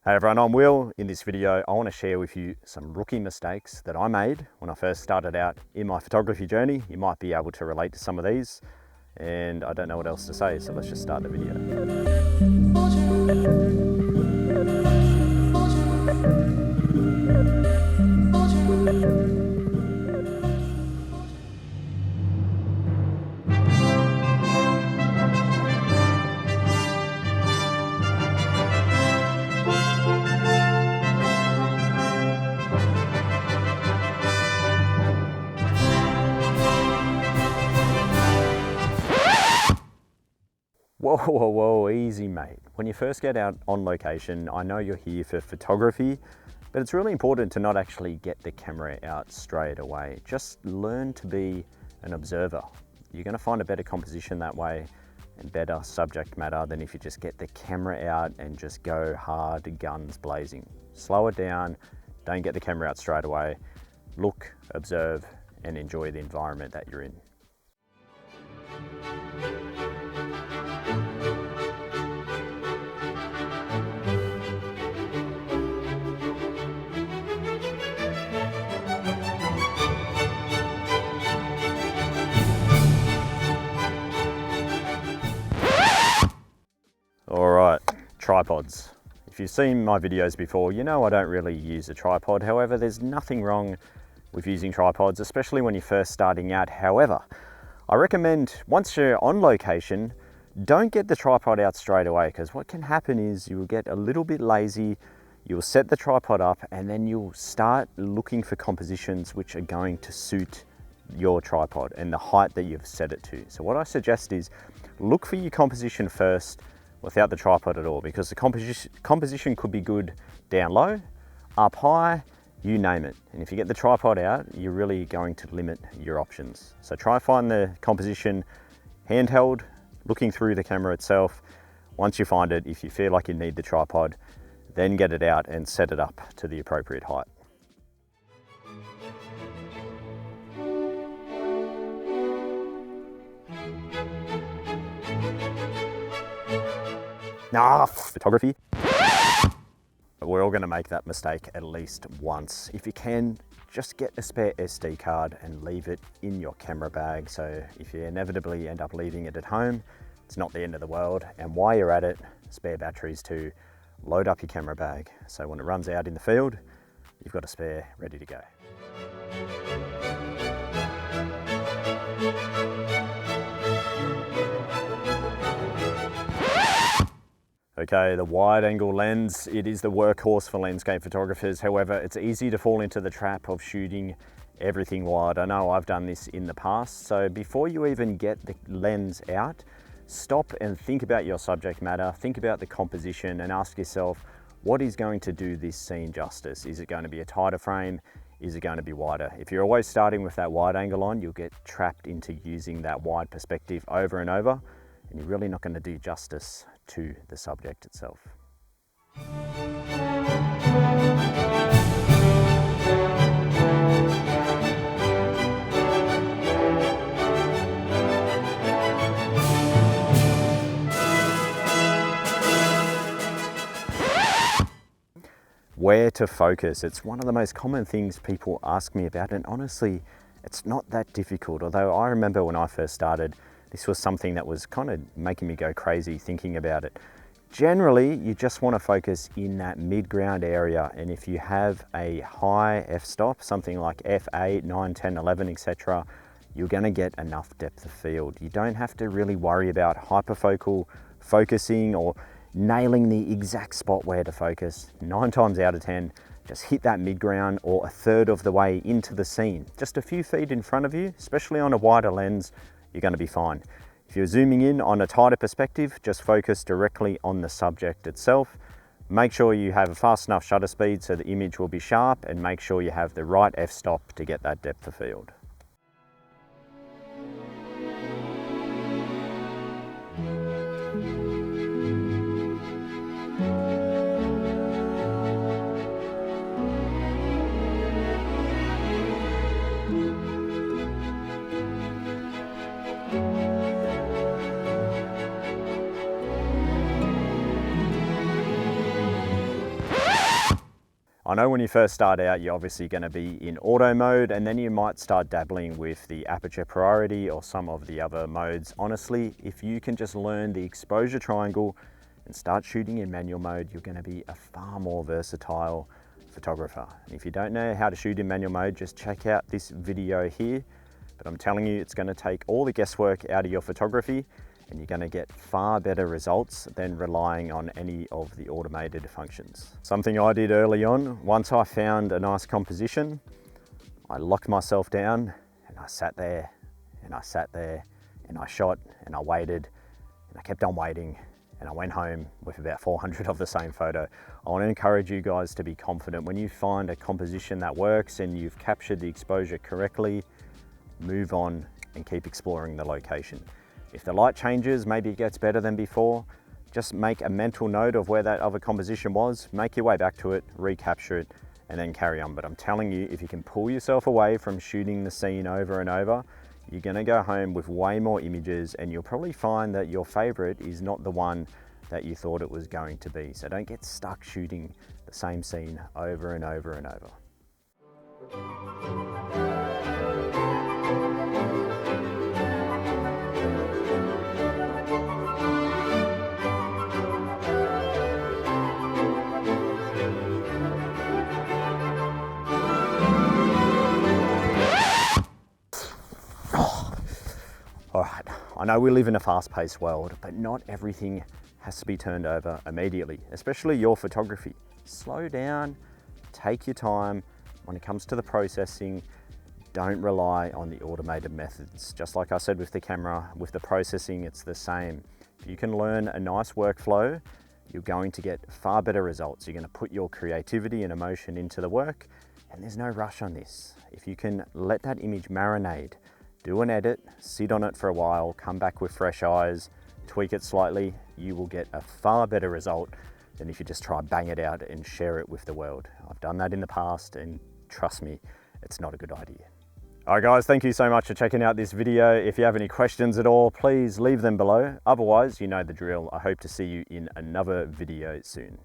Hey everyone, I'm Will. In this video, I want to share with you some rookie mistakes that I made when I first started out in my photography journey. You might be able to relate to some of these, and I don't know what else to say, so let's just start the video. Whoa, easy mate. When you first get out on location, I know you're here for photography, but it's really important to not actually get the camera out straight away. Just learn to be an observer. You're going to find a better composition that way and better subject matter than if you just get the camera out and just go hard, guns blazing. Slow it down, don't get the camera out straight away. Look, observe, and enjoy the environment that you're in. All right, tripods. If you've seen my videos before, you know I don't really use a tripod. However, there's nothing wrong with using tripods, especially when you're first starting out. However, I recommend once you're on location, don't get the tripod out straight away, because what can happen is you will get a little bit lazy, you'll set the tripod up, and then you'll start looking for compositions which are going to suit your tripod and the height that you've set it to. So what I suggest is look for your composition first without the tripod at all, because the composition could be good down low, up high, you name it. And if you get the tripod out, you're really going to limit your options. So try and find the composition handheld, looking through the camera itself. Once you find it, if you feel like you need the tripod, then get it out and set it up to the appropriate height. Photography. But we're all going to make that mistake at least once. If you can, just get a spare SD card and leave it in your camera bag. So if you inevitably end up leaving it at home, it's not the end of the world. And while you're at it, spare batteries to load up your camera bag. So when it runs out in the field, you've got a spare ready to go. Okay, the wide angle lens, it is the workhorse for landscape photographers. However, it's easy to fall into the trap of shooting everything wide. I know I've done this in the past. So before you even get the lens out, stop and think about your subject matter, think about the composition, and ask yourself, what is going to do this scene justice? Is it going to be a tighter frame? Is it going to be wider? If you're always starting with that wide angle on, you'll get trapped into using that wide perspective over and over, and you're really not going to do justice to the subject itself. Where to focus. It's one of the most common things people ask me about, and honestly, it's not that difficult. Although I remember when I first started, this was something that was kind of making me go crazy thinking about it. Generally, you just want to focus in that mid-ground area, and if you have a high f-stop, something like f8, 9, 10, 11, etc., you're going to get enough depth of field. You don't have to really worry about hyperfocal focusing or nailing the exact spot where to focus. 9 times out of 10, just hit that mid-ground or a third of the way into the scene. Just a few feet in front of you, especially on a wider lens, you're going to be fine. If you're zooming in on a tighter perspective, just focus directly on the subject itself. Make sure you have a fast enough shutter speed so the image will be sharp, and make sure you have the right f-stop to get that depth of field. I know when you first start out, you're obviously going to be in auto mode, and then you might start dabbling with the aperture priority or some of the other modes. Honestly, if you can just learn the exposure triangle and start shooting in manual mode, you're going to be a far more versatile photographer. If you don't know how to shoot in manual mode, just check out this video here. But I'm telling you, it's going to take all the guesswork out of your photography, and you're going to get far better results than relying on any of the automated functions. Something I did early on, once I found a nice composition, I locked myself down and I sat there and I sat there and I shot and I waited and I kept on waiting, and I went home with about 400 of the same photo. I want to encourage you guys to be confident. When you find a composition that works and you've captured the exposure correctly, move on and keep exploring the location. If the light changes, maybe it gets better than before, just make a mental note of where that other composition was, make your way back to it, recapture it, and then carry on. But I'm telling you, if you can pull yourself away from shooting the scene over and over, you're gonna go home with way more images, and you'll probably find that your favorite is not the one that you thought it was going to be. So don't get stuck shooting the same scene over and over and over. All right, I know we live in a fast-paced world, but not everything has to be turned over immediately, especially your photography. Slow down, take your time. When it comes to the processing, don't rely on the automated methods. Just like I said with the camera, with the processing, it's the same. If you can learn a nice workflow, you're going to get far better results. You're going to put your creativity and emotion into the work, and there's no rush on this. If you can let that image marinate, do an edit, sit on it for a while, come back with fresh eyes, tweak it slightly, you will get a far better result than if you just try bang it out and share it with the world. I've done that in the past, and trust me, it's not a good idea. All right guys, thank you so much for checking out this video. If you have any questions at all, please leave them below. Otherwise, you know the drill. I hope to see you in another video soon.